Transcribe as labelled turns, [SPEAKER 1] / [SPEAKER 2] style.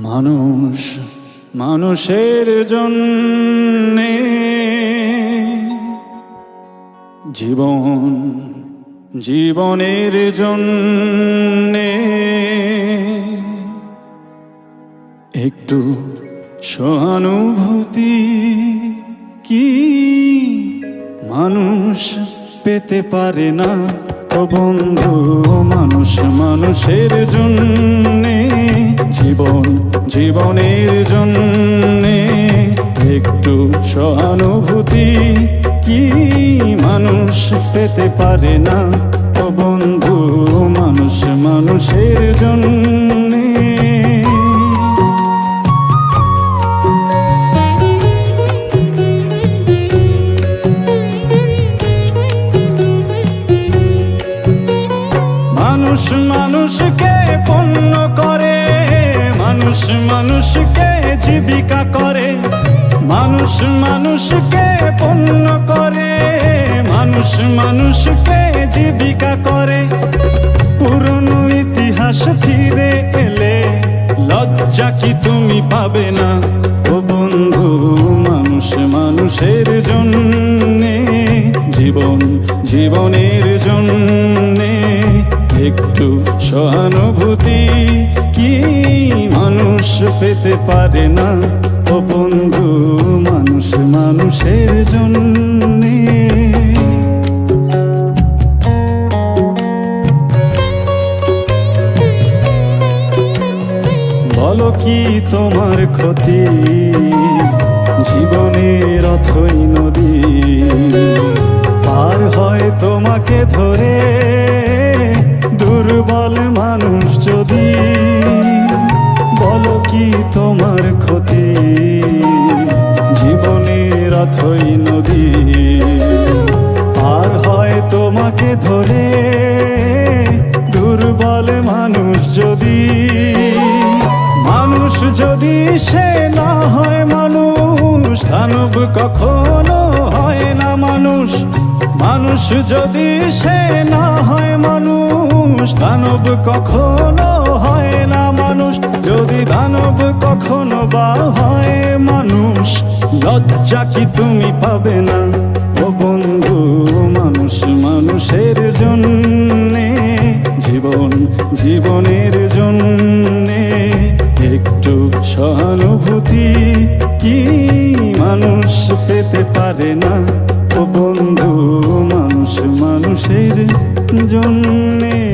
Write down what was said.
[SPEAKER 1] মানুষ মানুষের জন্যে জীবন জীবনের জন্যে একটু সহানুভূতি কি মানুষ পেতে পারে না? ও বন্ধু, মানুষ মানুষের জন্যে জীবন জীবনের জন্যে একটু সহানুভূতি কি মানুষ পেতে পারে না? ও বন্ধু, মানুষ মানুষের জন্যে মানুষ মানুষকে পণ্য করে, মানুষ মানুষকে জীবিকা করে, মানুষ মানুষকে পণ্য করে, মানুষ মানুষকে জীবিকা করে। পুরনো ইতিহাস ফিরে এলে লজ্জা কি তুমি পাবে না? ও বন্ধু, মানুষ মানুষের জন্যে জীবন জীবনের জন্যে একটু সহানুভূতি কি মানুষ পেতে পারে না? ও বন্ধু, মানুষ মানুষের জন্যে বলো কি তোমার ক্ষতি? জীবনের অথই নদী পার হয় তোমাকে ধরে দুর্বল মানুষ যদি। বলো কি তোমার ক্ষতি? জীবনের অথই নদী পার হয় তোমাকে ধরে দুর্বল মানুষ যদি। মানুষ যদি সে না হয় মানুষ, দানব কখনো হয় না মানুষ। মানুষ যদি সে না হয় মানুষ, দানব কখনো হয় না মানুষ। যদি দানব কখনো বা হয় মানুষ, লজ্জা কি তুমি পাবে না? ও বন্ধু, মানুষ মানুষের জন্যে জীবন জীবনের জন্যে একটু সহানুভূতি কি মানুষ পেতে পারে না? ও বন্ধু, মানুষ মানুষের জন্যে।